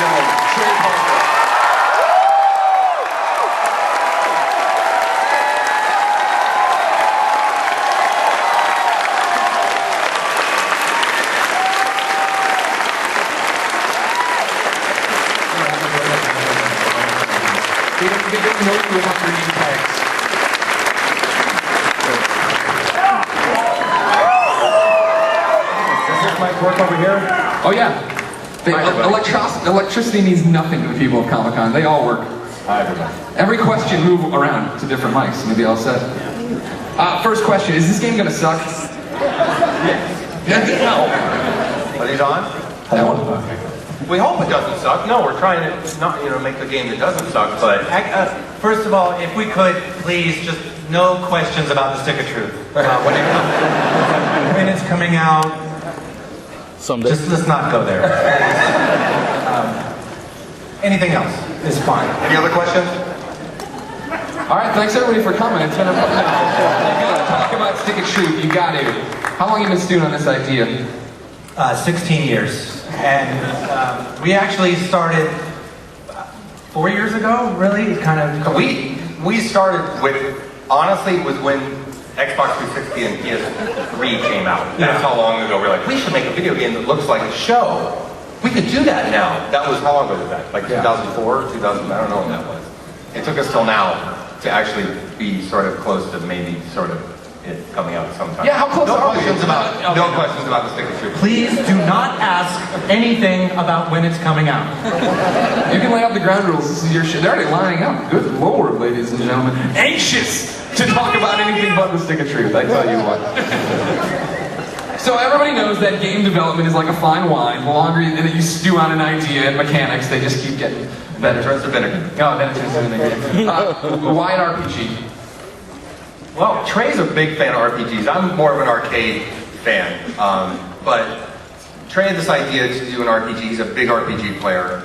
gentlemen, Trey. They didn't know you enough for these tags. Does this mic work over here? Oh yeah. Electricity means nothing to the people of Comic-Con. They all work. Hi, everybody. Every question move around to different mics. Maybe all set. First question: is this game gonna suck? Yes. No. Are these on? No. We hope it doesn't suck. No, we're trying to not, make the game that doesn't suck, but... First of all, if we could, please, just no questions about the Stick of Truth. When it's coming out, Someday. just let's not go there. Anything else is fine. Any other questions? All right. Thanks everybody for coming. It's been a fun night. You gotta talk about Stick of Truth. You got to. How long have you been stewing on this idea? 16 years. And we actually started 4 years ago, really? Kind of. We started with, honestly, it was when Xbox 360 and PS3 came out. That's how long ago we were like, we should make a video game that looks like a show. We could do that now. That was, how long ago was that? Like 2004, 2000, I don't know when that was. It took us till now to actually be sort of close to maybe sort of it coming out sometime. Yeah, how close are we? No questions about the Stick of Truth. Please do not ask anything about when it's coming out. You can lay out the ground rules. This is your shit. They're already lining up. Good lord, ladies and gentlemen. Anxious to talk about anything but the Stick of Truth, I tell you what. So everybody knows that game development is like a fine wine. The longer that you stew on an idea and mechanics, they just keep getting better. Turns to vinegar. Oh, then it turns to vinegar. Why an RPG? Well, Trey's a big fan of RPGs. I'm more of an arcade fan. But Trey had this idea to do an RPG. He's a big RPG player.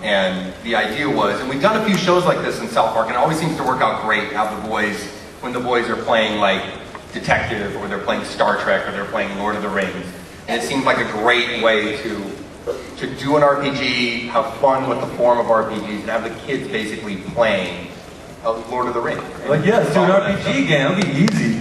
And the idea was, and we've done a few shows like this in South Park, and it always seems to work out great when the boys are playing like Detective, or they're playing Star Trek, or they're playing Lord of the Rings. And it seems like a great way to do an RPG, have fun with the form of RPGs, and have the kids basically playing Lord of the Rings. Like, yeah, let's do an RPG game. It'll be easy.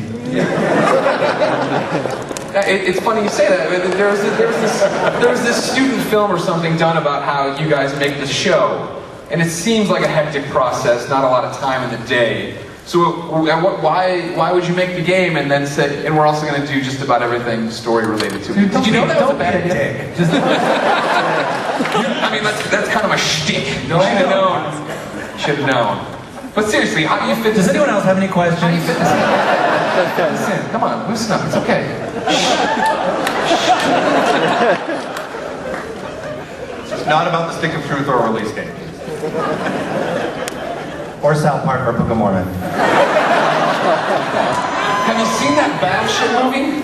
It's funny you say that. There was this student film or something done about how you guys make the show, and it seems like a hectic process, not a lot of time in the day. So why would you make the game and then say, and we're also going to do just about everything story related to it? Did you know that was a bad idea? I mean, that's kind of a shtick. Should have known. But seriously, how do you fit this? Does anyone else have any questions? How do you fit this in? Listen, come on, loosen up. It's okay. It's not about the Stick of Truth or a release date. Or South Park or Book of Mormon. Have you seen that Battleship movie?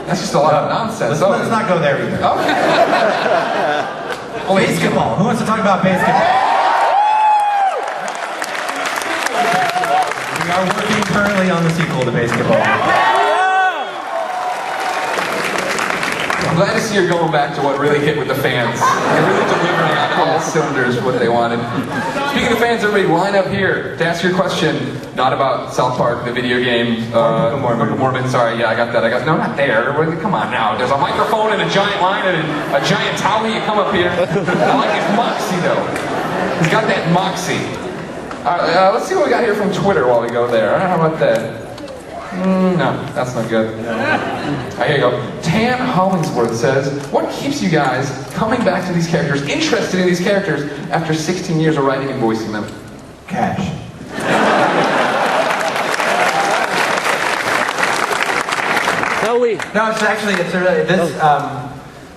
That's just a lot of nonsense. Let's not go there either. Okay. Basketball. Who wants to talk about basketball? We are working currently on the sequel to basketball. I'm glad to see you're going back to what really hit with the fans. You're really delivering on all cylinders what they wanted. Speaking of fans, everybody line up here to ask your question. Not about South Park, the video game. Book of Mormon. Sorry, yeah, I got that. No, not there. Come on now. There's a microphone and a giant line and a giant towel. You come up here. I like his moxie though. He's got that moxie. All right, let's see what we got here from Twitter while we go there. How about that? No, that's not good. Here you go. Tan Hollingsworth says, what keeps you guys coming back to these characters, interested in these characters, after 16 years of writing and voicing them? Cash. No, it's actually,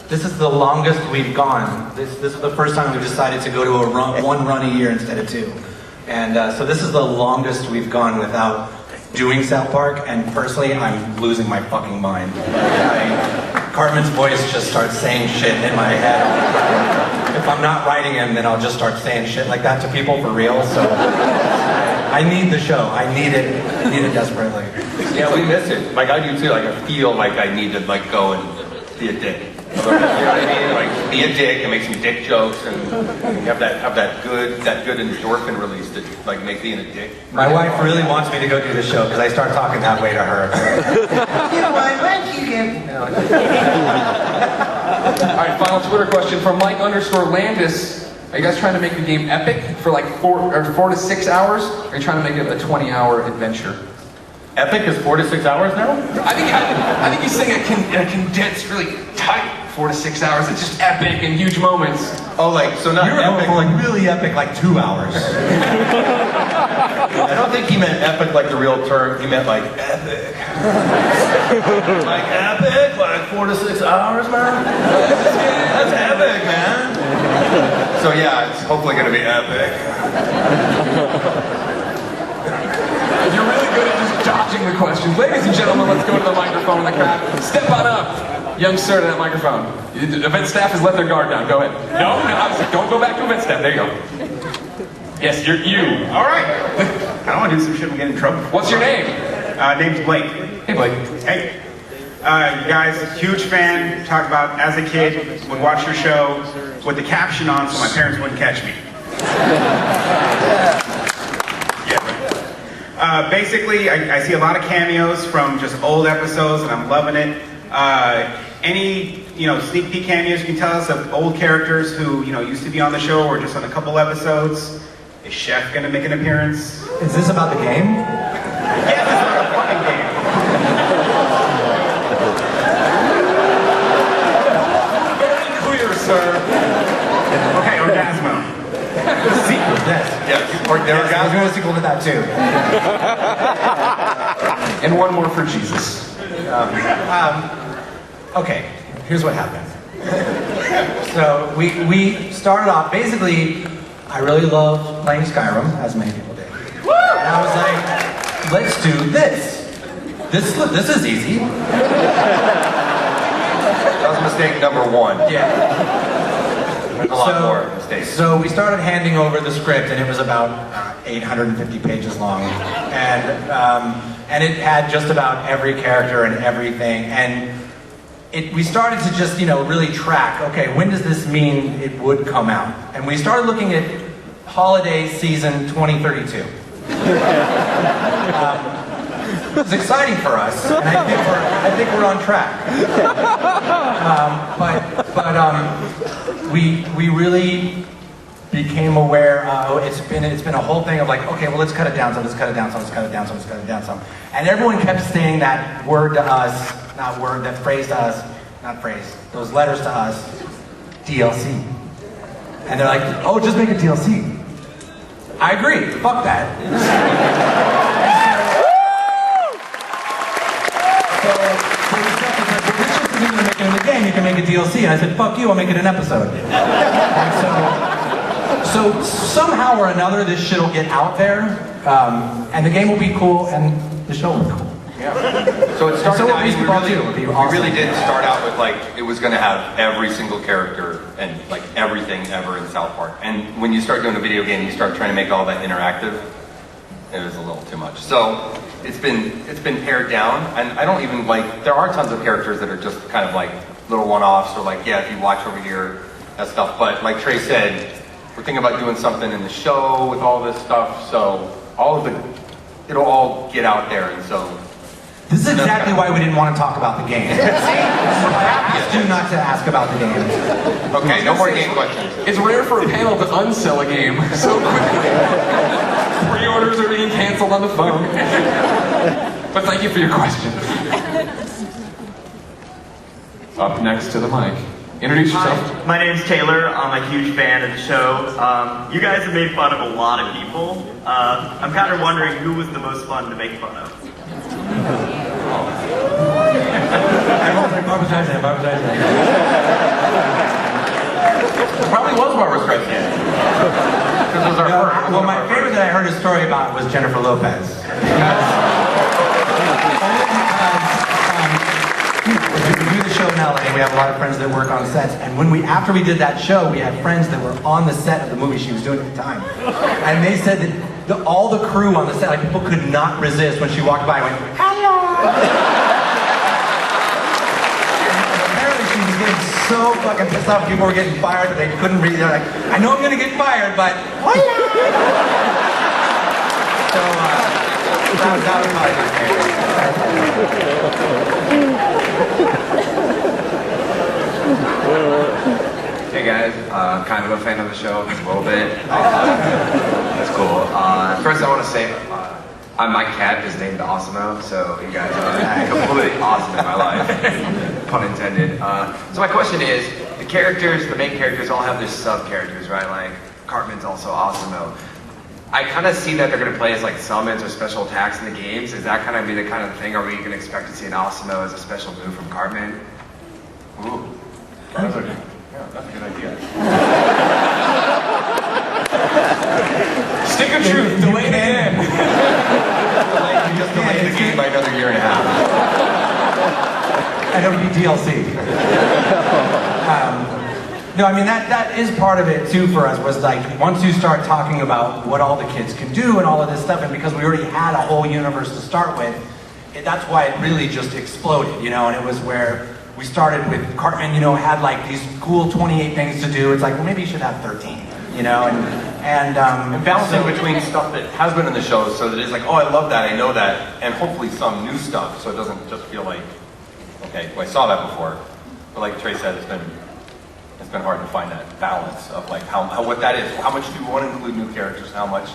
this is the longest we've gone. This is the first time we've decided to go to one run a year instead of two. And so this is the longest we've gone without doing South Park, and personally, I'm losing my fucking mind. Cartman's voice just starts saying shit in my head. If I'm not writing him, then I'll just start saying shit like that to people for real, so I need the show. I need it desperately. Yeah, we miss it. Like, I do too. Like, I feel like I need to, like, go and be a dick. You know what I mean? Like, be a dick and make some dick jokes and have that good endorphin release to like make being a dick. My wife really wants me to go do the show because I start talking that way to her. You know what? Why don't you get... No. All right, final Twitter question from Mike_Landis. Are you guys trying to make the game epic for like 4 to 6 hours? Or are you trying to make it a 20-hour adventure? Epic is 4 to 6 hours now? I think he's saying a condensed, really tight 4 to 6 hours. It's just epic and huge moments. Oh, like, so not You're epic. for like really epic, like 2 hours. I don't think he meant epic like the real term. He meant like epic. Like epic? Like 4 to 6 hours, man? That's epic, man. So yeah, it's hopefully going to be epic. You're really good at just dodging the questions. Ladies and gentlemen, let's go to the microphone in the crowd. Step on up, young sir, to that microphone. Event staff has let their guard down. Go ahead. No, don't go back to event staff. There you go. Yes, you're you. All right. I don't want to do some shit and get in trouble. What's your name? Name's Blake. Hey, Blake. Hey. Guys, huge fan. Talked about as a kid, would watch your show with the caption on so my parents wouldn't catch me. Yeah. Basically, I see a lot of cameos from just old episodes, and I'm loving it. Any sneak peek cameos you can tell us of old characters who used to be on the show or just on a couple episodes? Is Chef gonna make an appearance? Is this about the game? Yes, it's like a fucking game. Very clear, sir. Okay, Orgasmo. Sequel, yes. Yeah, or there Yes, we're doing a sequel to that too. And one more for Jesus. Okay, here's what happened. So we started off, basically, I really loved playing Skyrim, as many people did. And I was like, let's do this. This is easy. that was mistake number 1. Yeah. There's a lot more mistakes. So we started handing over the script, and it was about 850 pages long, and it had just about every character and everything, and we started to just really track. Okay, when does this mean it would come out? And we started looking at holiday season 2032. It was exciting for us, and I think we're on track. We really became aware. It's been a whole thing of like, okay, well, let's cut it down some, let's cut it down some, let's cut it down some, let's cut it down some, and everyone kept saying that word to us, that phrase to us, those letters to us, DLC, and they're like, oh, just make a DLC. I agree. Fuck that. In the game, you can make a DLC, and I said, fuck you, I'll make it an episode. And so somehow or another, this shit will get out there, and the game will be cool, and the show will be cool. Yeah. So it started out, we really did start out with like, it was going to have every single character and like everything ever in South Park. And when you start doing a video game, you start trying to make all that interactive, it was a little too much. So it's been pared down, and I don't even like, there are tons of characters that are just kind of like little one-offs, or like, yeah, if you watch over here, that stuff. But like Trey said, we're thinking about doing something in the show with all this stuff, so it'll all get out there, and so. This is exactly why we didn't want to talk about the game. I asked you not to ask about the game. Okay, no more game questions. It's rare for a panel to unsell a game so quickly. Pre-orders are being canceled on the phone. But thank you for your question. Up next to the mic. Introduce yourself. Hi, my name's Taylor. I'm a huge fan of the show. You guys have made fun of a lot of people. I'm kind of wondering who was the most fun to make fun of. Probably was Barbara Streisand. Because it was our first. Well, my favorite that I heard a story about was Jennifer Lopez. We do the show in LA, we have a lot of friends that work on sets, and after we did that show, we had friends that were on the set of the movie she was doing at the time. And they said that all the crew on the set, like people could not resist when she walked by and went, hello! Apparently she was getting so fucking pissed off. People were getting fired. They couldn't read. They're like, I know I'm gonna get fired, but so that was probably my favorite. Hey guys, kind of a fan of the show, just a little bit. That's cool. First I want to say, my cat is named Osimo, so you guys are completely awesome in my life, pun intended. So my question is, the main characters all have their sub-characters, right? Like, Cartman's also Osimo. I kind of see that they're going to play as like summons or special attacks in the games. Is that kind of be the kind of thing? Are we going to expect to see an Osimo as a special move from Cartman? Ooh, that's a good idea. Stick of truth, delay it again. You just delayed the game by another year and a half. And it would be DLC. No, I mean, that is part of it too for us, was like, once you start talking about what all the kids can do and all of this stuff, and because we already had a whole universe to start with, that's why it really just exploded, you know, and it was where we started with Cartman, you know, had like these cool 28 things to do. It's like, well, maybe you should have 13, you know, and balancing between stuff that has been in the show, so that it's like, oh, I love that, I know that, and hopefully some new stuff, so it doesn't just feel like, okay, well, I saw that before. But like Trey said, it's been hard to find that balance of like how what that is. How much do we want to include new characters? How much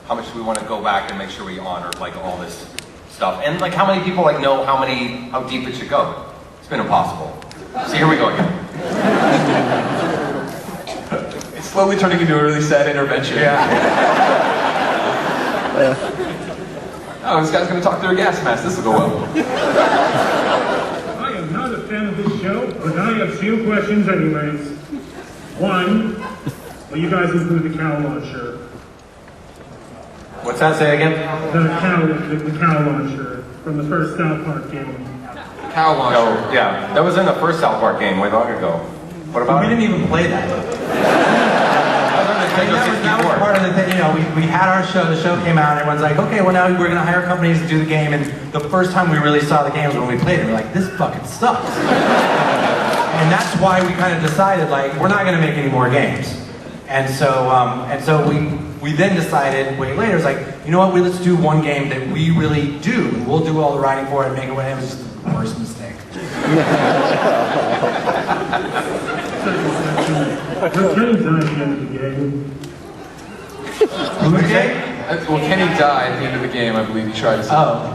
do we want to go back and make sure we honor like all this stuff? And like how many people like know how deep it should go? It's been impossible. See, here we go again. It's slowly turning into a really sad intervention. Yeah. Oh, this guy's going to talk through a gas mask. This will go well. I am not a fan of this show, but I have few questions anyways. One, will you guys include the cow launcher? What's that say again? The cow launcher from the first South Park game. Cow launcher. Oh, yeah. That was in the first South Park game way long ago. What about we it? didn't even play that. That was part of the thing, you know, we had our show, the show came out, and everyone's like, okay, well now we're going to hire companies to do the game, and the first time we really saw the game was when we played it, we're like, this fucking sucks. And that's why we kind of decided, like, we're not going to make any more games. And so we then decided, way later, it's like, you know what, let's do one game that we really do, and we'll do all the writing for it and make it what it was just the worst mistake. Kenny died at the end of the game. Who did it? Well, Kenny died at the end of the game, I believe he tried to say. Oh.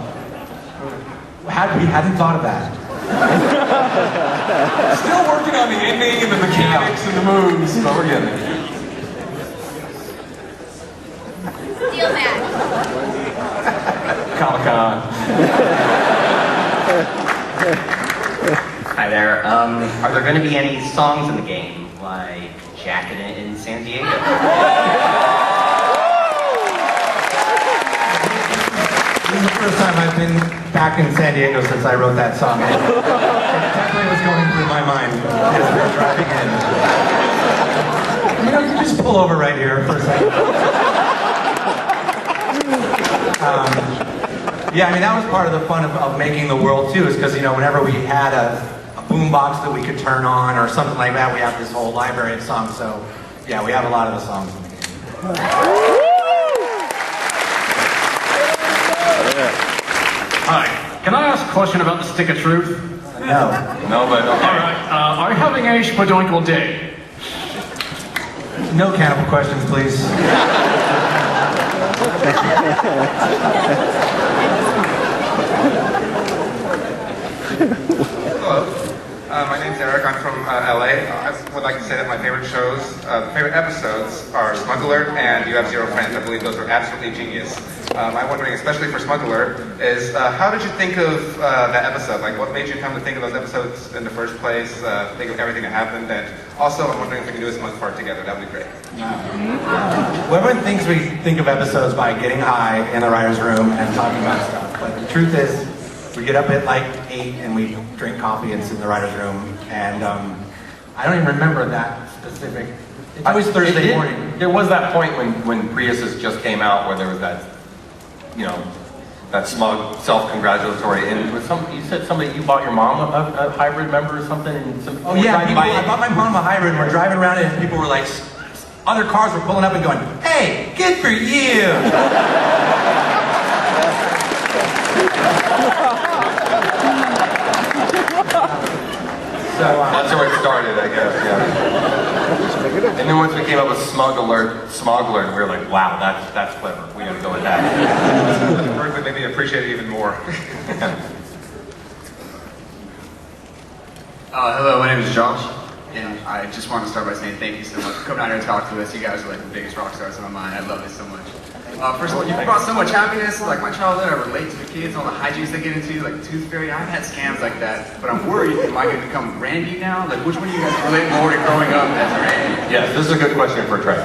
We hadn't thought of that. Still working on the ending and the mechanics and the moves, but we're getting there. Steel match. Comic-Con. Hi there. Are there going to be any songs in the game, like Jackin' It in San Diego? This is the first time I've been back in San Diego since I wrote that song. It definitely was going through my mind as we were driving in. You know, you can just pull over right here for a second. Yeah, I mean, that was part of the fun of making the world too, is because, you know, whenever we had a boombox that we could turn on or something like that, we have this whole library of songs. So, yeah, we have a lot of the songs in the game. Hi. Can I ask a question about the stick of truth? No. No, but okay. Alright, are you having a spadoinkle day? No cannibal questions, please. Hello, my name's Eric. I'm from LA. I would like to say that my favorite favorite episodes are Smuggler and You Have Zero Friends. I believe those are absolutely genius. I'm wondering, especially for Smuggler, is how did you think of that episode? Like, what made you come to think of those episodes in the first place? Think of everything that happened, and also I'm wondering if we can do a Smug part together. That would be great. Well, everyone thinks we think of episodes by getting high in the writer's room and talking about stuff, but the truth is, we get up at like 8 and we drink coffee and sit in the writer's room, and I don't even remember that specific. It's always Thursday morning. There was that point when Priuses just came out where there was that, you know, that smug, self-congratulatory. And with you said you bought your mom a hybrid, member or something? Oh yeah, I bought my mom a hybrid, and we're driving around it, and people were like, other cars were pulling up and going, "Hey, good for you!" So that's where it started, I guess. Yeah. And then once we came up with smog alert, we were like, "Wow, that's clever. We got to go with that." Word would maybe appreciate it even more. Hello, my name is Josh, and I just want to start by saying thank you so much for coming out here and talking to us. You guys are like the biggest rock stars in my mind. I love this so much. First of all, you brought so much happiness. Like my childhood, I relate to the kids, all the hijinks they get into, like the Tooth Fairy. I've had scams like that, but I'm worried, am I going to become Randy now? Like, which one of you guys relate more to growing up as Randy? Yes, this is a good question for Trey.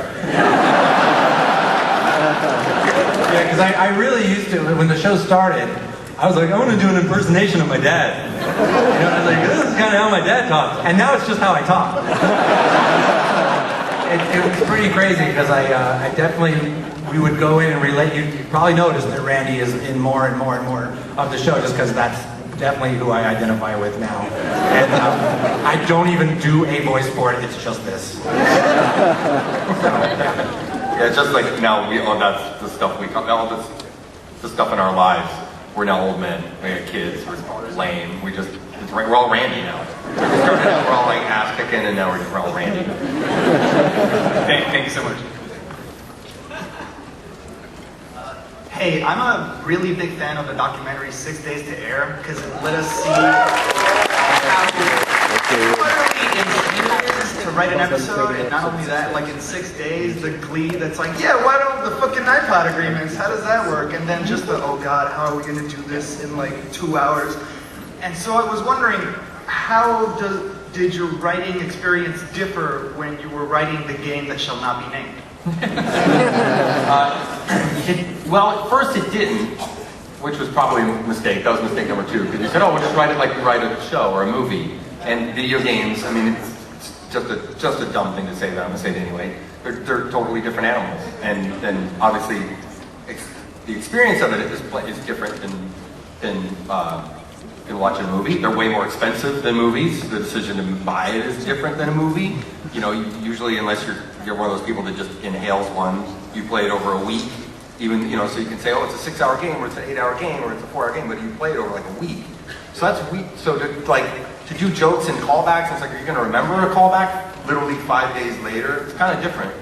yeah, because I really used to, when the show started, I was like, I want to do an impersonation of my dad. You know, I was like, this is kind of how my dad talks. And now it's just how I talk. it was pretty crazy because I definitely, we would go in and relate. You probably noticed that Randy is in more and more and more of the show just because that's definitely who I identify with now. And I don't even do a voice for it, it's just this. Yeah, just like now, that's the stuff all the stuff in our lives. We're now old men. We got kids. We're lame. We're all Randy now. We're all like ass kicking, and now we're all Randy. Thank you so much. Hey, I'm a really big fan of the documentary 6 Days to Air because it let us see how utterly insane it is to write an episode, and not only that, like in 6 days, the glee that's like, yeah, why don't the fucking iPod agreements? How does that work? And then just the, oh God, how are we going to do this in like 2 hours? And so I was wondering, how did your writing experience differ when you were writing the game that shall not be named? Well, at first it didn't, which was probably a mistake. That was mistake number 2, because you said, oh, we'll just write it like you write a show or a movie. And video games, I mean, it's just a dumb thing to say, but I'm going to say it anyway. They're totally different animals. And then, obviously, the experience of it is different than watch a movie. They're way more expensive than movies. The decision to buy it is different than a movie. You know, usually, unless you're one of those people that just inhales one, you play it over a week. Even, you know, so you can say, oh, it's a 6-hour game, or it's an 8-hour game, or it's a 4-hour game, but you play it over like a week. So that's week. So to do jokes and callbacks, it's like, are you going to remember a callback literally 5 days later? It's kind of different.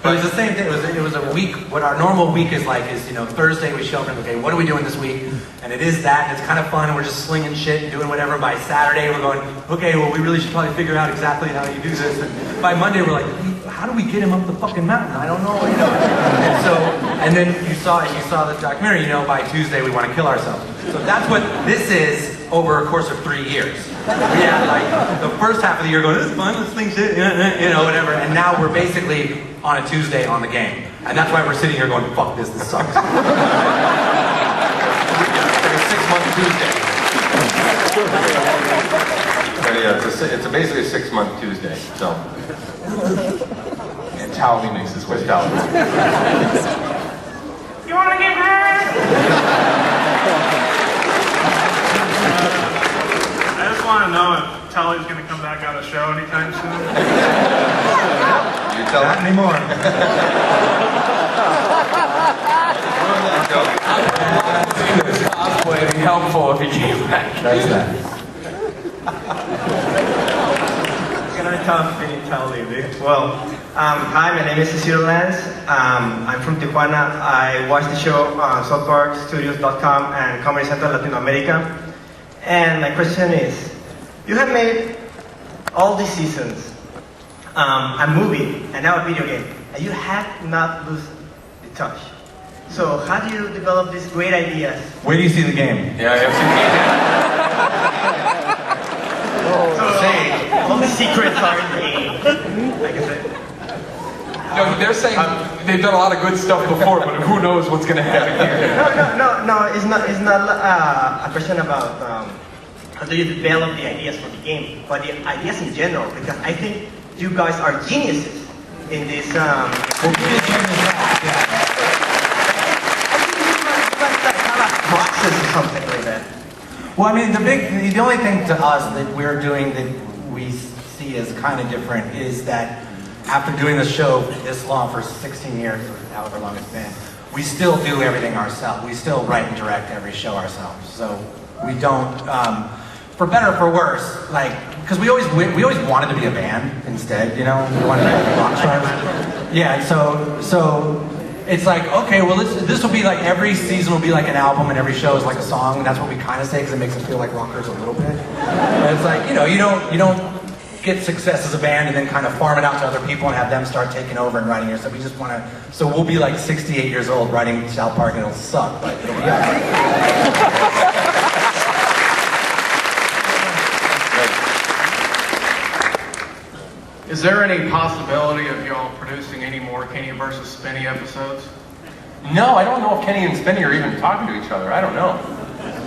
But it was the same thing. It was a week. What our normal week is like is, you know, Thursday we show up and, okay, what are we doing this week? And it is that, and it's kind of fun, and we're just slinging shit and doing whatever. And by Saturday we're going, okay, well, we really should probably figure out exactly how you do this. And by Monday we're like, how do we get him up the fucking mountain? I don't know, you know. And then you saw the documentary, you know, by Tuesday we want to kill ourselves. So that's what this is over a course of 3 years. We had like the first half of the year going, this is fun, let's sling shit, you know, whatever. And now we're basically on a Tuesday on the game. And that's why we're sitting here going, fuck this sucks. It's like a 6-month Tuesday. But yeah, it's basically a 6-month Tuesday, so. And Towley makes his way down. You want to get hurt? I just want to know if Tully's going to come back on the show anytime soon. You tell Not anymore. Cosplay would be helpful if he came back. That's that. It's gonna be tough being Tully. Well, hi, my name is Cecilio Lance. I'm from Tijuana. I watch the show on SouthParkStudios.com and Comedy Central Latin America. And my question is, you have made all these seasons a movie and now a video game, and you have not lose the touch. So how do you develop these great ideas? Where do you see the game? Yeah, I have So, all the secrets are in the game, like I said. No, they're saying they've done a lot of good stuff before, but who knows what's going to happen here. No. It's not a question about how do you develop the ideas for the game, but the ideas in general. Because I think you guys are geniuses in this. Well, we did genius. Yeah. I think you guys have a this is something like that? Well, I mean, the only thing to us that we're doing that we see as kind of different is that after doing the show this long, for 16 years, or however long it's been, we still do everything ourselves. We still write and direct every show ourselves. So we don't, for better or for worse, like, because we always wanted to be a band instead, you know? We wanted to be rock stars. Yeah, and so it's like, okay, well, this will be like, every season will be like an album and every show is like a song, and that's what we kind of say because it makes us feel like rockers a little bit. And it's like, you know, you don't get success as a band and then kind of farm it out to other people and have them start taking over and writing your stuff. We just want to, so we'll be like 68 years old writing South Park and it'll suck, but it'll be alright. Is there any possibility of y'all producing any more Kenny versus Spinny episodes? No, I don't know if Kenny and Spinny are even talking to each other. I don't know.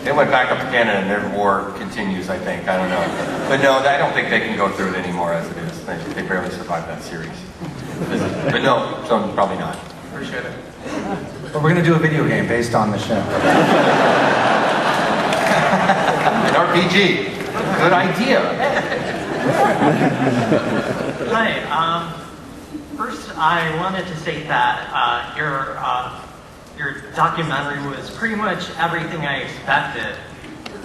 They went back up to Canada and their war continues, I think. I don't know. But no, I don't think they can go through it anymore as it is. They barely survived that series. But no, so probably not. Appreciate it. But we're going to do a video game based on the show. An RPG. Good idea. Hi. First, I wanted to say that your documentary was pretty much everything I expected.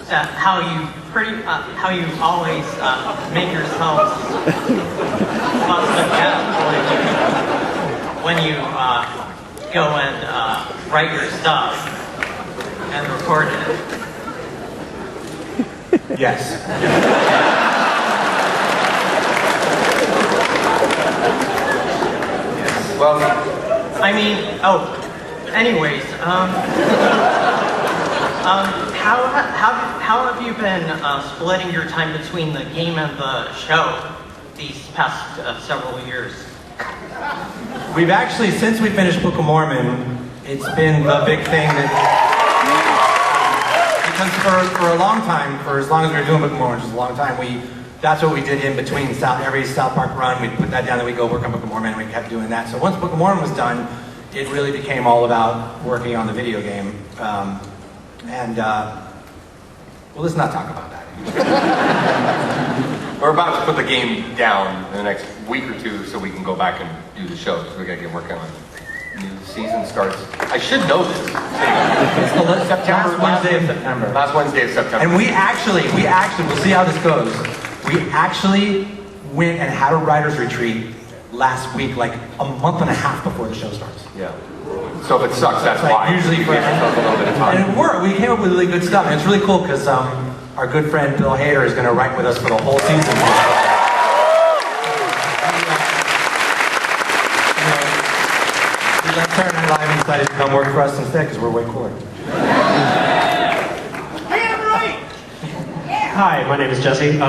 How you always make yourselves when you go and write your stuff and record it. Yes. Well, I mean, anyways, how have you been splitting your time between the game and the show these past several years? We've actually, since we finished Book of Mormon, it's been the big thing that, because for a long time, for as long as we were doing Book of Mormon, which is a long time, that's what we did in between every South Park run. We'd put that down, then we'd go work on Book of Mormon, and we kept doing that. So once Book of Mormon was done, it really became all about working on the video game. Well, let's not talk about that. we're about to put the game down in the next week or two so we can go back and do the show, because we got to get working on it. New season starts. I should know this. It's the last Wednesday of September. Last Wednesday of September. And we actually, we'll see how this goes. We actually went and had a writer's retreat last week, like a month and a half before the show starts. Yeah. So if it sucks, that's like why. Usually for a little bit of time. And it worked. We came up with really good stuff. And it's really cool because our good friend Bill Hader is going to write with us for the whole season. We let Saturday Night Live and decided to come work for us instead because we're way cooler. Hi, my name is Jesse.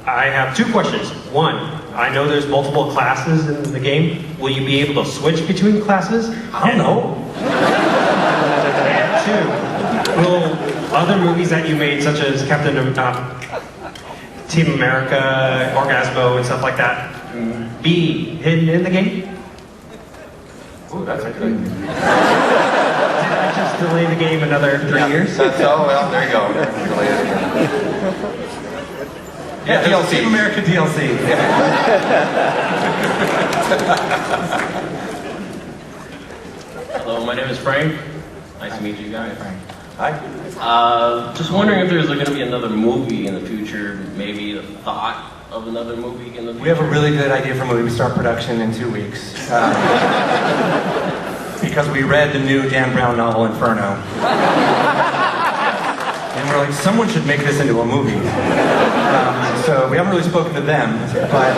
I have two questions. One, I know there's multiple classes in the game. Will you be able to switch between classes? I don't know. And two, will other movies that you made, such as Team America, Orgasmo, and stuff like that, be hidden in the game? Ooh, that's a good. Did I just delay the game another 3 years? So, well, there you go. Delay it again. Yeah, DLC. Team America DLC. Hello, my name is Frank. Nice to meet you guys. Hi. Just wondering if there's going to be another movie in the future, maybe a thought of another movie in the future. We have a really good idea for a movie. We start production in 2 weeks. Because we read the new Dan Brown novel, Inferno. And we're like, someone should make this into a movie. So we haven't really spoken to them, but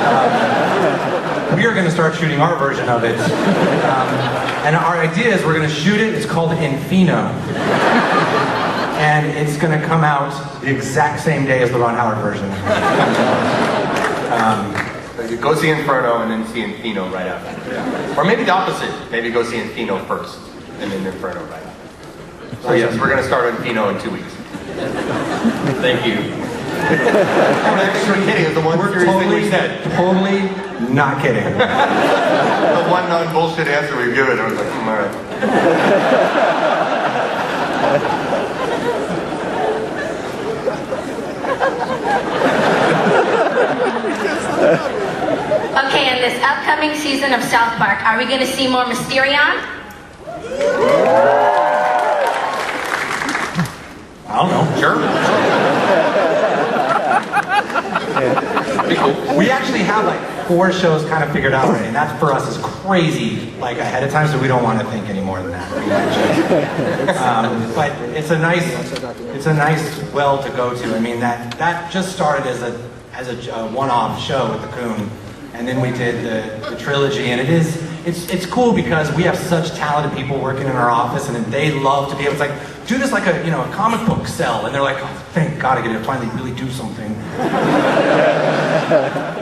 we are going to start shooting our version of it. And our idea is we're going to shoot it. It's called Infino. And it's going to come out the exact same day as the Ron Howard version. You go see Inferno and then see Infino right after. Yeah. Or maybe the opposite. Maybe go see Infino first and then Inferno right after. So yes, we're going to start Infino in 2 weeks. Thank you. I'm actually kidding. It's the one serious thing we said. Totally not kidding. The one non-bullshit answer we've given. I was like, all right. Okay, in this upcoming season of South Park, are we going to see more Mysterion? I don't know. Sure. We actually have like 4 shows kind of figured out already, and that for us is crazy, like ahead of time, so we don't want to think any more than that. But it's a nice well to go to. I mean, that just started as a one-off show with the Coon, and then we did the trilogy, and it's cool because we have such talented people working in our office, and they love to be able to like do this like a comic book cell, and they're like, oh, thank God I get to finally really do something.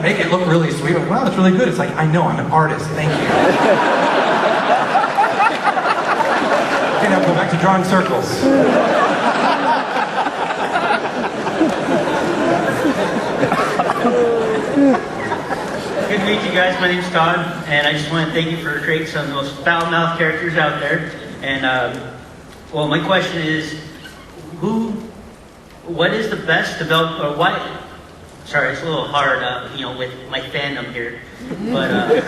Make it look really sweet. Like, wow, that's really good. It's like, I know, I'm an artist. Thank you. Okay, now go back to drawing circles. Good to meet you guys. My name's Todd, and I just want to thank you for creating some of the most foul-mouthed characters out there. And well, my question is, what is the best developed, or what? Sorry, it's a little hard, with my fandom here. But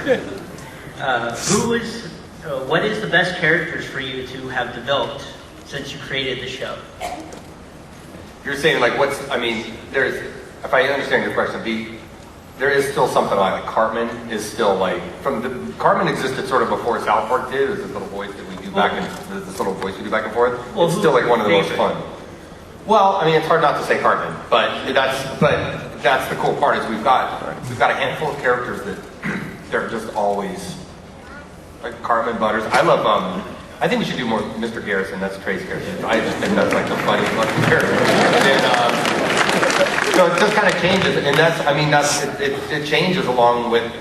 what is the best characters for you to have developed since you created the show? You're saying like if I understand your question, there is still something like Cartman is still like Cartman existed sort of before South Park did. There's this little voice that we do back and forth. Well, it's still like one of the most fun. Well, I mean, it's hard not to say Cartman, but that's the cool part is we've got a handful of characters that they're just always like Cartman, Butters. I love I think we should do more Mr. Garrison. That's Trey's character. I just think that's like the funniest fucking character. And so it just kind of changes, and it changes along with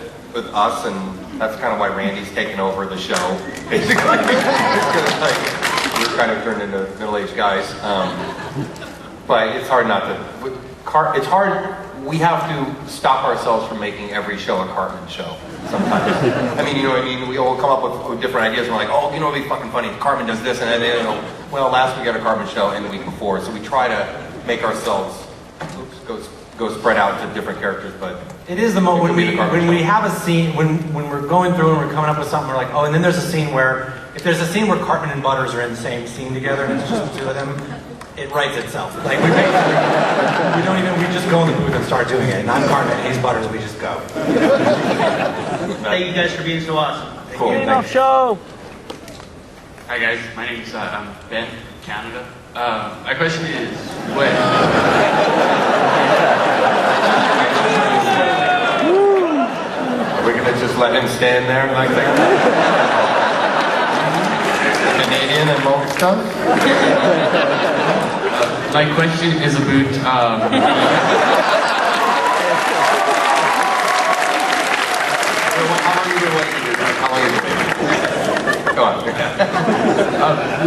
us, and that's kind of why Randy's taken over the show, basically. Because like we're kind of turned into middle-aged guys. But it's hard not to. It's hard. We have to stop ourselves from making every show a Cartman show sometimes. I mean, you know what I mean? We all come up with different ideas. We're like, oh, you know, it'd be fucking funny. Cartman does this, and then well, last week we got a Cartman show, and the week before. So we try to make ourselves go spread out to different characters. But it is the moment when we have a scene when we're going through and we're coming up with something. We're like, oh, and then there's a scene where if there's a scene where Cartman and Butters are in the same scene together, and it's just the two of them. It writes itself. Like we just go in the booth and start doing it. And I'm Cartman, he's Butters, we just go. Thank you guys for being so awesome. Cool. Enough show. Hi guys, my name's I'm Ben, Canada. My question is, when? Are we gonna just let him stand there like that? Canadian and most stuff? My question is about how long have you been waiting to do that? How long have you been waiting? Go on.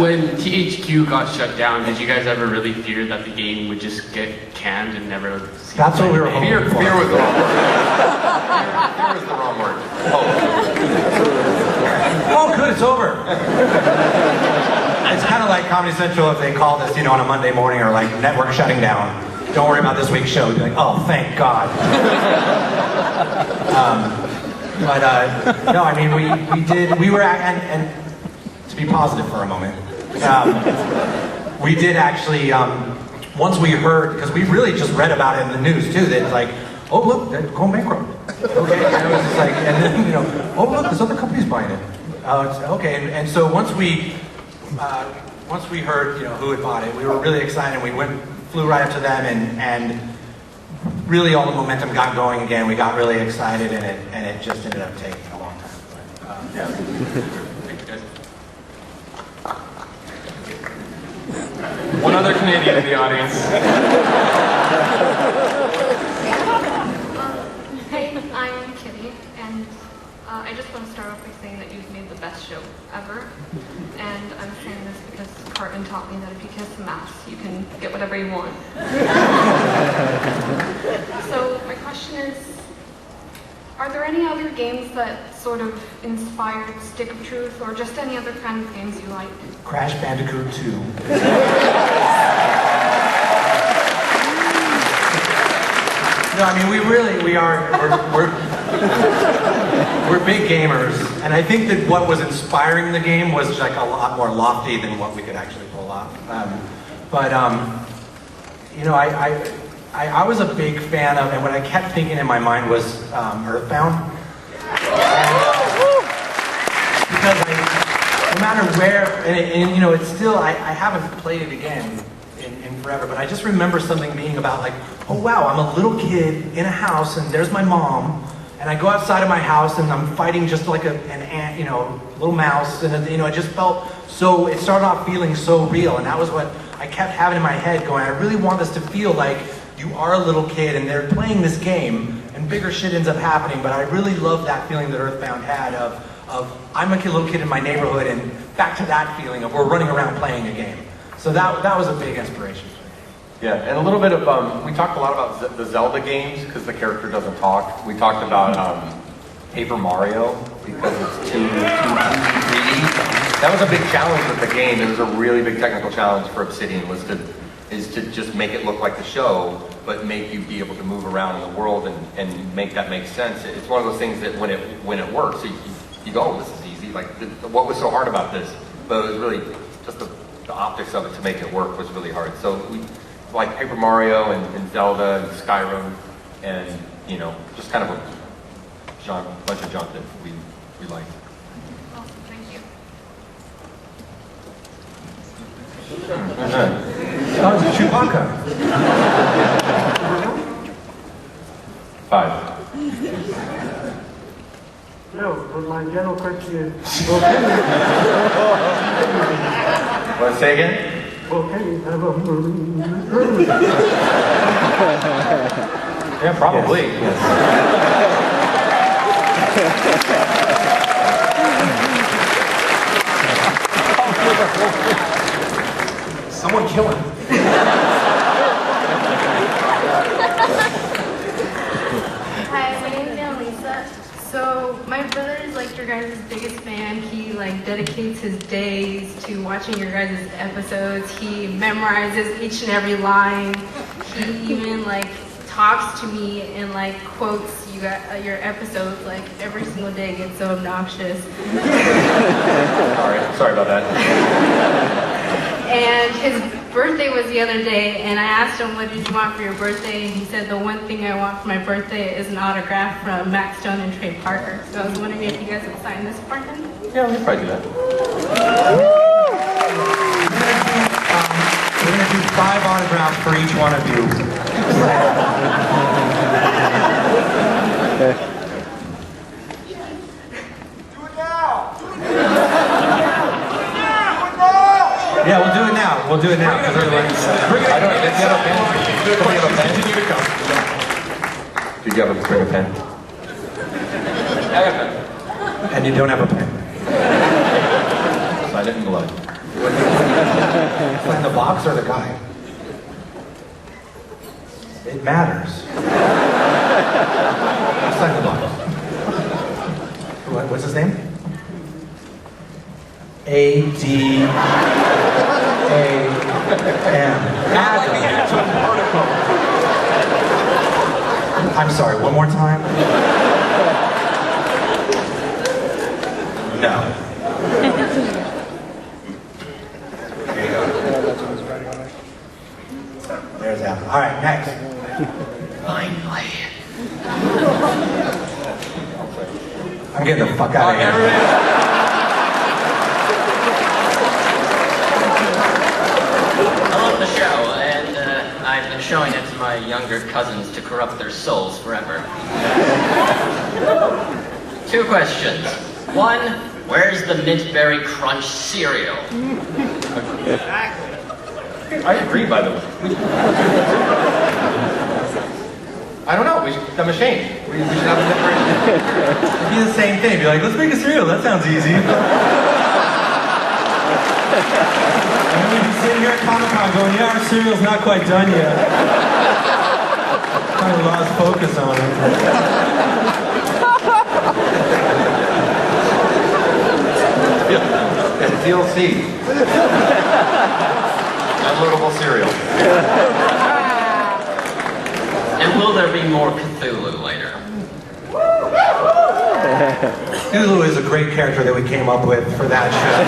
When THQ got shut down, did you guys ever really fear that the game would just get canned and never see? That's what we were hoping for. Fear was the wrong word. Fear was the wrong word. Oh, good, it's over. It's kind of like Comedy Central if they called us, on a Monday morning or like network shutting down. Don't worry about this week's show. We'd be like, oh, thank God. No, I mean, we were, and to be positive for a moment, we did actually, once we heard, because we really just read about it in the news too, that like, oh look, they're going bankrupt. Okay, and it was just like, and then, oh look, this other company's buying it. Okay, and so once we heard, who had bought it, we were really excited. We flew right up to them, and really all the momentum got going again. We got really excited, and it just ended up taking a long time. But, yeah. Thanks, guys. One other Canadian in the audience. Hey, I'm Kitty, and I just want to start off by saying that you've made the best show ever. And I'm saying this because Cartman taught me that if you kiss a mouse, you can get whatever you want. So my question is, are there any other games that sort of inspired Stick of Truth, or just any other kind of games you like? Crash Bandicoot 2. No, I mean, we're big gamers, and I think that what was inspiring the game was like a lot more lofty than what we could actually pull off. You know, I was a big fan of, and what I kept thinking in my mind was Earthbound. Because no matter where, and you know, it's still, I haven't played it again in forever, but I just remember something being about like, oh wow, I'm a little kid in a house and there's my mom, and I go outside of my house and I'm fighting just like an ant, you know, little mouse, and you know, it just felt so, it started off feeling so real, and that was what I kept having in my head going, I really want this to feel like you are a little kid and they're playing this game and bigger shit ends up happening, but I really love that feeling that Earthbound had of I'm a little kid in my neighborhood, and back to that feeling of we're running around playing a game. So that was a big inspiration for me. Yeah, and a little bit of, we talked a lot about the Zelda games because the character doesn't talk. We talked about Paper Mario because it's too 3D. That was a big challenge with the game. It was a really big technical challenge for Obsidian is to just make it look like the show, but make you be able to move around in the world and make that make sense. It's one of those things that when it works, you go, oh, this is easy. Like, what was so hard about this? But it was really just the optics of it to make it work was really hard. So we like Paper Mario and Zelda and Skyrim, and you know, just kind of a bunch of junk that we liked. Awesome, thank you. Oh, it's Chewbacca. 5. No, but my general question is, Want to say again? well, can you have a Yeah, probably. Someone kill him. Hi, my name is Annalisa. So my brother is like your guys' biggest fan. He like dedicates his days to watching your guys' episodes. He memorizes each and every line. He even like talks to me and like quotes you got your episodes like every single day. Gets so obnoxious. Sorry about that. And his birthday was the other day, and I asked him, what did you want for your birthday? And he said, the one thing I want for my birthday is an autograph from Max Stone and Trey Parker. So I was wondering if you guys would sign this for him? Yeah, we can probably do that. We're going to do 5 autographs for each one of you. Yeah, we'll do it now. We'll do it now. I don't know. If you have a pen, do you have a pen? Continue to come. Do you have a bring a pen? I have a pen. And you don't have a pen. Sign it in blood. Sign the box or the guy? It matters. Sign the box. What's his name? A-D-A-M. I'm sorry, one more time? No. There you go. There's Adam. All right, next. Finally. I'm getting the fuck out of here. I love the show, and I've been showing it to my younger cousins to corrupt their souls forever. 2 questions. 1, where's the Mint Berry Crunch cereal? I agree, by the way. I don't know. I'm ashamed. We should have a different. It'd be the same thing. Be like, let's make a cereal. That sounds easy. And we'd be sitting here at Comic-Con going, yeah, our cereal's not quite done yet. Kind of lost focus on it. It's DLC. Downloadable cereal. And will there be more Cthulhu later? Cthulhu is a great character that we came up with for that show.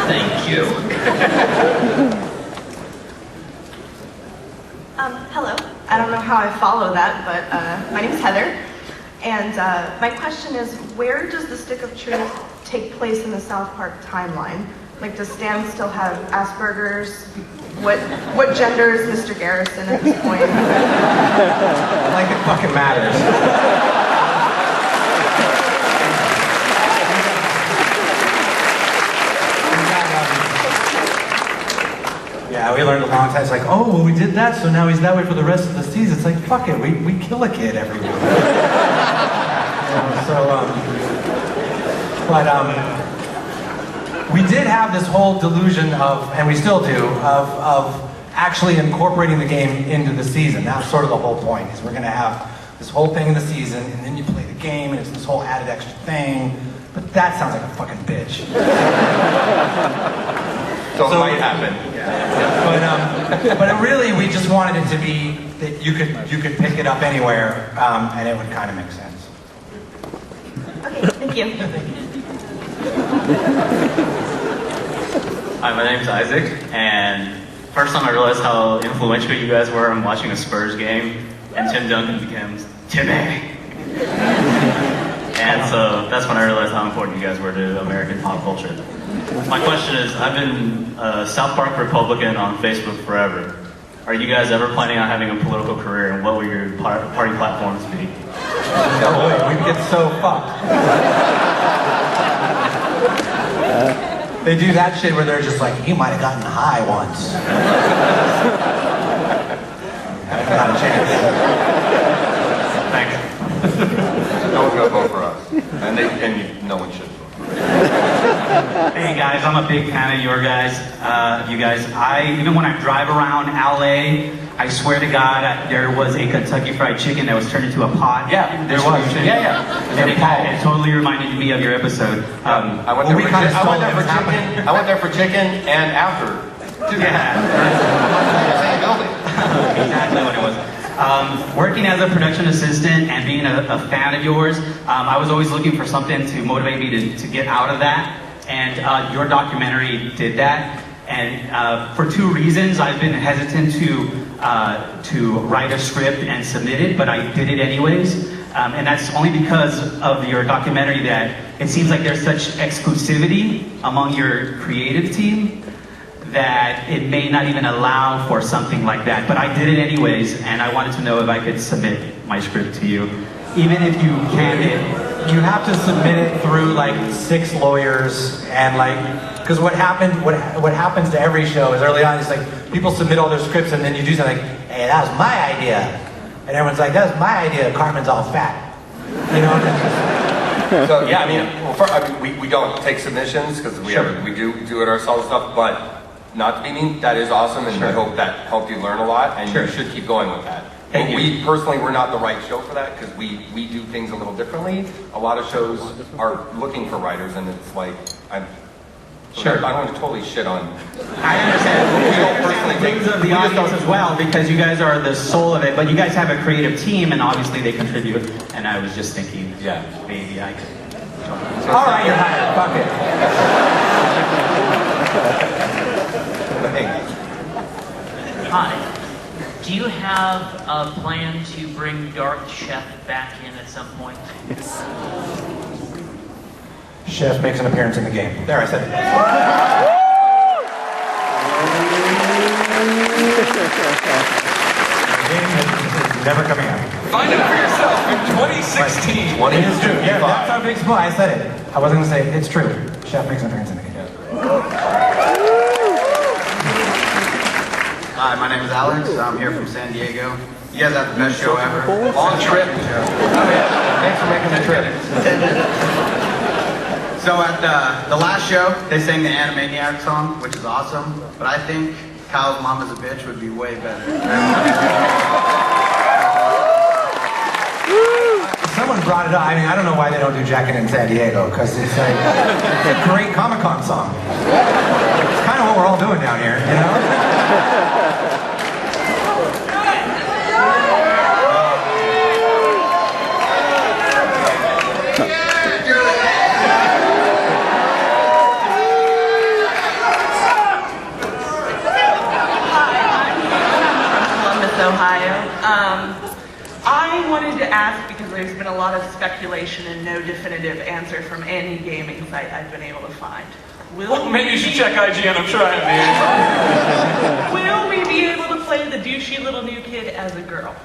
Thank you. Hello. I don't know how I follow that, but my name's Heather. And my question is, where does the Stick of Truth take place in the South Park timeline? Like, does Stan still have Asperger's? What gender is Mr. Garrison at this point? Like it fucking matters. Yeah, we learned a long time. It's like, oh, well, we did that, so now he's that way for the rest of the season. It's like, fuck it, we kill a kid every week. We did have this whole delusion of, and we still do, of actually incorporating the game into the season. That's sort of the whole point, is we're going to have this whole thing in the season, and then you play the game, and it's this whole added extra thing. But that sounds like a fucking bitch. So it might happen. But it really, we just wanted it to be that you could pick it up anywhere, and it would kind of make sense. Okay, thank you. Hi, my name's Isaac, and first time I realized how influential you guys were in watching a Spurs game, and Tim Duncan becomes Timmy. And so that's when I realized how important you guys were to American pop culture. My question is, I've been a South Park Republican on Facebook forever. Are you guys ever planning on having a political career, and what will your party platforms be? No way, we'd get so fucked. They do that shit where they're just like, he might have gotten high once. Not a chance. Thanks. No one's gonna vote for us, and no one should. Hey guys, I'm a big fan of you guys. Even when I drive around LA, I swear to God, there was a Kentucky Fried Chicken that was turned into a pot. Yeah, there was. Yeah. And it totally reminded me of your episode. I went there for chicken and after. Yeah. Same building. Exactly what it was. Working as a production assistant and being a fan of yours, I was always looking for something to motivate me to get out of that. And your documentary did that. And for two reasons, I've been hesitant to write a script and submit it, but I did it anyways. And that's only because of your documentary that it seems like there's such exclusivity among your creative team that it may not even allow for something like that. But I did it anyways, and I wanted to know if I could submit my script to you. Even if you can, you have to submit it through like 6 lawyers, and like, because what happens to every show is early on, it's like people submit all their scripts, and then you do something like, hey, that was my idea, and everyone's like, that was my idea. Carmen's all fat, you know. So yeah, we don't take submissions because we do it ourselves and stuff, but. Not to be mean, that is awesome, and I hope that helped you learn a lot, and you should keep going with that. But we personally, we're not the right show for that, because we do things a little differently. A lot of shows are looking for writers, and it's like, I don't want to totally shit on. I understand. We don't personally things of the audience as well, because you guys are the soul of it, but you guys have a creative team, and obviously they contribute, and I was just thinking, maybe I could. All right, you're hired. Fuck it. Hi. Do you have a plan to bring Darth Chef back in at some point? Yes. Chef makes an appearance in the game. There, I said it. The game is never coming out. Find out for yourself in 2016. It is true. Yeah, that's our big spoil. I said it. I wasn't going to say it. It's true. Chef makes an appearance in the game. Hi, my name is Alex. I'm here from San Diego. You guys have the best show ever. Long trip. Thanks for making the trip. So at the last show, they sang the Animaniac song, which is awesome. But I think Kyle's Mama's a Bitch would be way better. Someone brought it up. I mean, I don't know why they don't do Jackin' in San Diego, because it's like, it's a great Comic-Con song. It's kind of what we're all doing down here, you know? Ohio. I wanted to ask because there's been a lot of speculation and no definitive answer from any gaming site I've been able to find. Maybe you should check IGN, I'm sure I have the answer. Will we be able to play the douchey little new kid as a girl?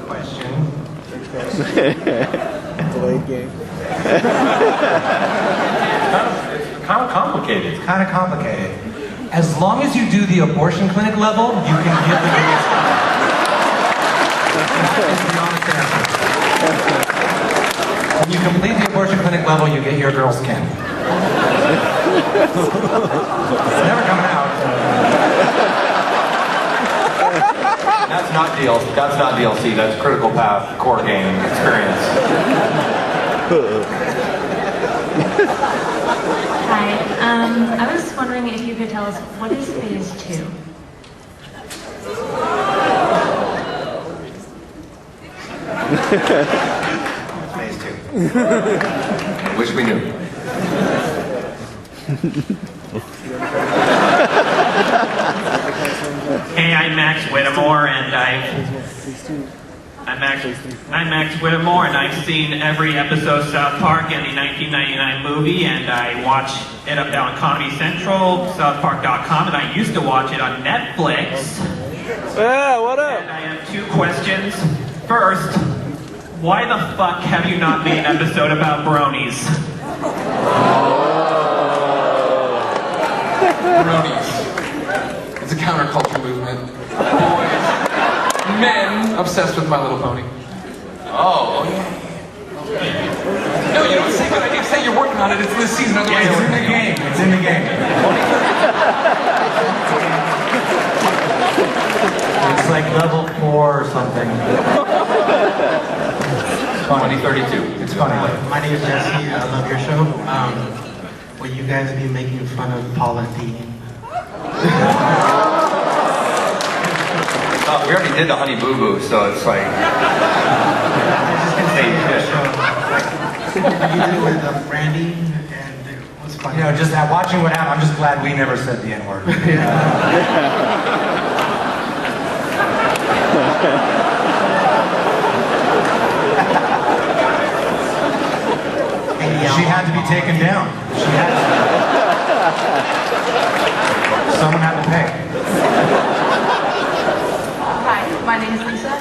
Question. Delayed game. It's kind of complicated. It's kind of complicated. As long as you do the abortion clinic level, you can give the baby a skin. That is the honest answer. When you complete the abortion clinic level, you get your girl skin. It's never coming out. That's not DLC. That's not DLC. That's Critical Path core game experience. Hi. I was wondering if you could tell us what is phase 2? Phase 2. Wish we knew. Hey, I'm Max Whittemore, and I'm Max Whittemore, and I've seen every episode of South Park and the 1999 movie, and I watch it up on Comedy Central, SouthPark.com, and I used to watch it on Netflix. Yeah, what up? And I have 2 questions. First, why the fuck have you not made an episode about bronies? Bronies. It's a counterculture movement. Boys, men obsessed with My Little Pony. Oh, yeah. No, you don't say good idea. Say you're working on it. It's this season. Otherwise, It's in the game. It's in the game. It's like level 4 or something. 2032. It's funny. My name is Jesse. I love your show. Will you guys be making fun of Paula Dean? We already did the Honey Boo Boo, so it's like. Same shit. You did it with Brandy, and it was funny. You know, just watching what happened, I'm just glad we never said the N-word. She had to be taken down. She had to. Someone had to pay. Hi, my name is Lisa.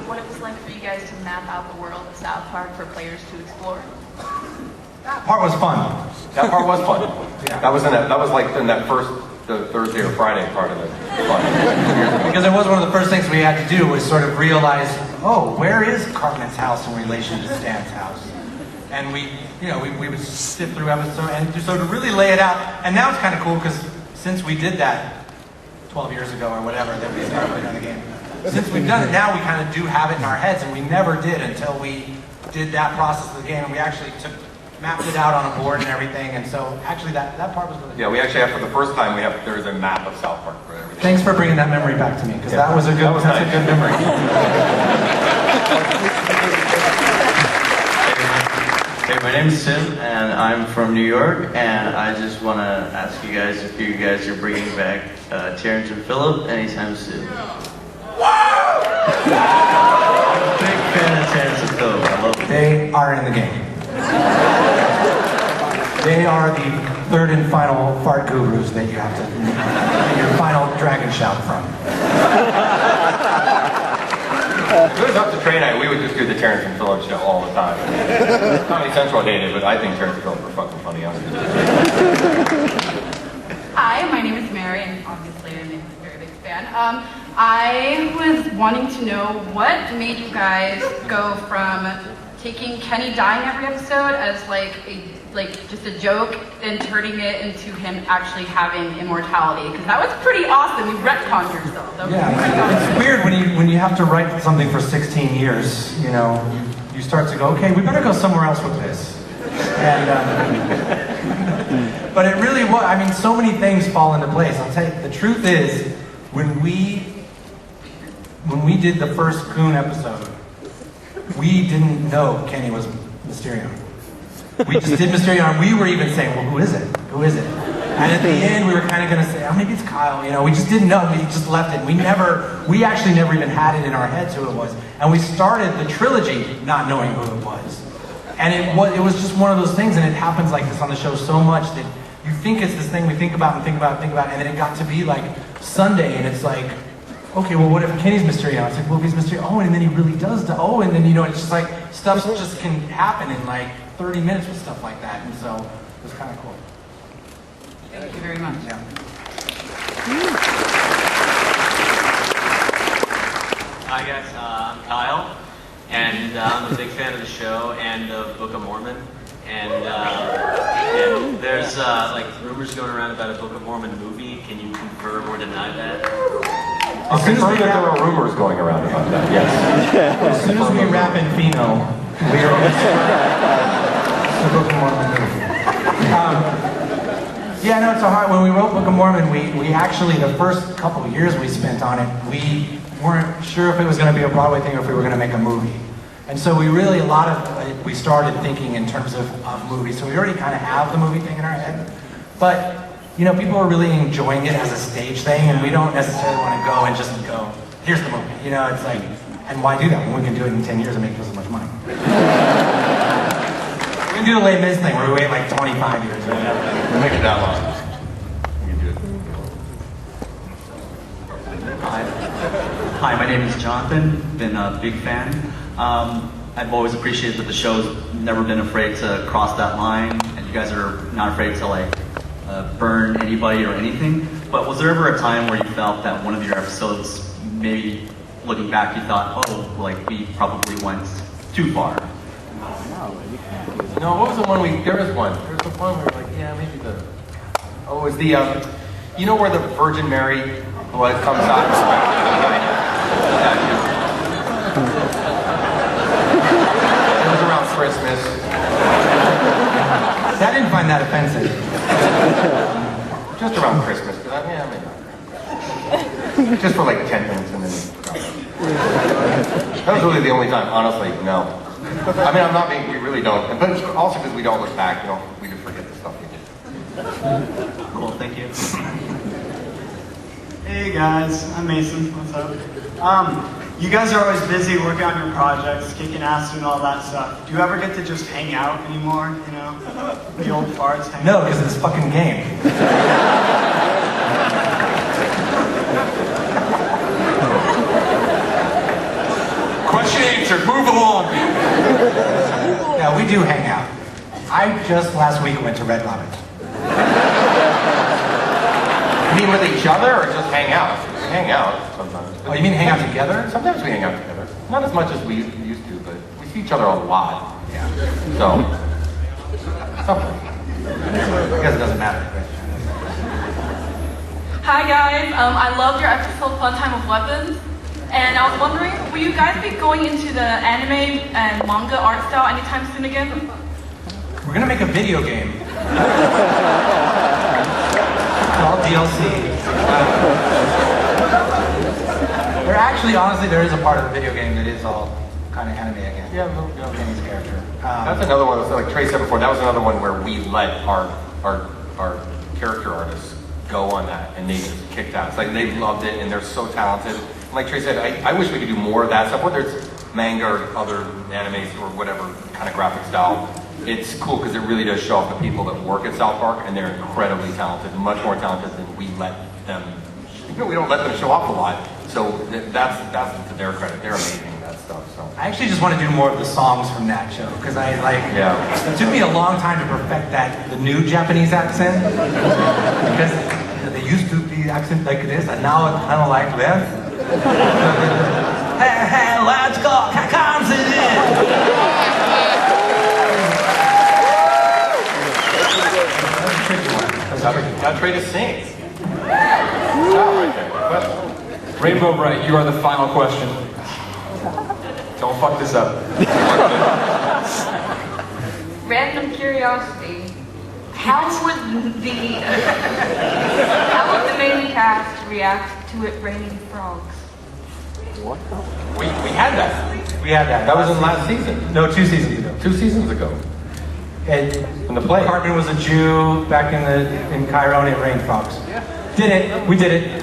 What it was like for you guys to map out the world of South Park for players to explore? That part was fun. That part was fun. That was in that. That was like in that first the Thursday or Friday part of it. Because it was one of the first things we had to do was sort of realize, oh, where is Cartman's house in relation to Stan's house? And we would sift through episodes, and so to really lay it out. And now it's kind of cool because since we did that 12 years ago or whatever, that we started playing on the game. Since we've done it now, we kind of do have it in our heads, and we never did until we did that process of the game, and we actually mapped it out on a board and everything. And so actually that part was really Yeah, we actually have for the first time there is a map of South Park for everything. Thanks for bringing that memory back to me, because that was a good memory. Hey, my name is Sim, and I'm from New York, and I just want to ask you guys if you guys are bringing back Terrence and Phillip anytime soon. I'm a big fan of Terrence and Phillip. I love them. They are in the game. They are the third and final fart gurus that you have to get your final dragon shout from. If it was up to Trey and I, we would just do the Terrence and Phillip show all the time. Comedy Central hated it, but I think Terrence and Phillip are fucking funny. Hi, my name is Mary, and obviously I'm a very big fan. I was wanting to know what made you guys go from taking Kenny dying every episode as just a joke and turning it into him actually having immortality, because that was pretty awesome. You retconned yourself. That was pretty awesome. It's weird when you have to write something for 16 years, you start to go, okay, we better go somewhere else with this. And But it really was. I mean, so many things fall into place. I'll tell you, the truth is, when we did the first Coon episode, we didn't know Kenny was Mysterio. We just did Mysterio, and we were even saying, well, who is it? Who is it? And at the end, we were kind of going to say, oh, maybe it's Kyle. You know, we just didn't know. We just left it. We actually never even had it in our heads who it was. And we started the trilogy not knowing who it was. And it was just one of those things, and it happens like this on the show so much that you think it's this thing we think about and think about and think about, and then it got to be like Sunday, and it's like, okay, well, what if Kenny's Mysterio? It's like, well, if he's Mysterio, oh, and then he really does oh, and then, you know, it's just like, stuff just can happen in like 30 minutes with stuff like that, and so it was kind of cool. Thank you very much. Yeah. Hi guys, I'm Kyle, and I'm a big fan of the show and of Book of Mormon. And there's like rumors going around about a Book of Mormon movie. Can you confirm or deny that? I'll confirm that there are rumors going around about that, yes. As soon as we wrap in Pheno, we are going to the Book of Mormon movie. Yeah, no, it's so hard. When we wrote Book of Mormon, we actually, the first couple of years we spent on it, we weren't sure if it was going to be a Broadway thing or if we were going to make a movie. And so we really, we started thinking in terms of movies. So we already kind of have the movie thing in our head. But, you know, people are really enjoying it as a stage thing, and we don't necessarily want to go and just go, here's the movie. You know, it's like, and why do that when we can do it in 10 years and make this much money? We can do the Les Mis thing where we wait like 25 years or whatever. We'll make it that long. We can do it. Hi, my name is Jonathan. Been a big fan. I've always appreciated that the show's never been afraid to cross that line, and you guys are not afraid to like burn anybody or anything. But was there ever a time where you felt that one of your episodes, maybe looking back, you thought, oh, like we probably went too far? No, what was the one there was one. There was the one where we were like, yeah, maybe it was the, you know where the Virgin Mary blood comes out? It was around Christmas. I didn't find that offensive. Just around Christmas, but maybe. Just for like 10 minutes and then. That was really the only time, honestly, no. I mean, I'm not being, we really don't, but also because we don't look back, we just forget the stuff we did. Cool, thank you. Hey guys, I'm Mason, what's up? You guys are always busy working on your projects, kicking ass and all that stuff. Do you ever get to just hang out anymore, you know? The old farts hang No, out? because it's a fucking game. Question answered, move along. Yeah, we do hang out. I just last week went to Red Robin. You mean with each other or just hang out? We hang out sometimes. Oh, you mean hang out together? Sometimes we hang out together. Not as much as we used to, but we see each other a lot. Yeah. So, something. I guess it doesn't matter. Hi guys, I loved your episode Fun Time of Weapons, and I was wondering, will you guys be going into the anime and manga art style anytime soon again? We're gonna make a video game. All DLC. There actually, honestly, there is a part of the video game that is all kind of anime again. Yeah, Kenny's character. That's another one. So like Trey said before, that was another one where we let our character artists go on that, and they just kicked ass. Like they loved it, and they're so talented. Like Trey said, I wish we could do more of that stuff, whether it's manga or other animes or whatever kind of graphic style. It's cool because it really does show off the people that work at South Park, and they're incredibly talented, much more talented than we let them. You know, we don't let them show off a lot, so that's to their credit. They're amazing at that stuff. So I actually just want to do more of the songs from that show because it took me a long time to perfect the new Japanese accent because they used to be accent like this, and now it's kind of like this. Hey, let's go, Got Trey to sing. Rainbow Bright, you are the final question. Don't fuck this up. Random curiosity. how would the main cast react to it raining frogs? We had that. We had that. That was in last season. No, 2 seasons ago. 2 seasons ago. And In the play. Cartman was a Jew back in Cairo, and it rained frogs. Did it? We did it.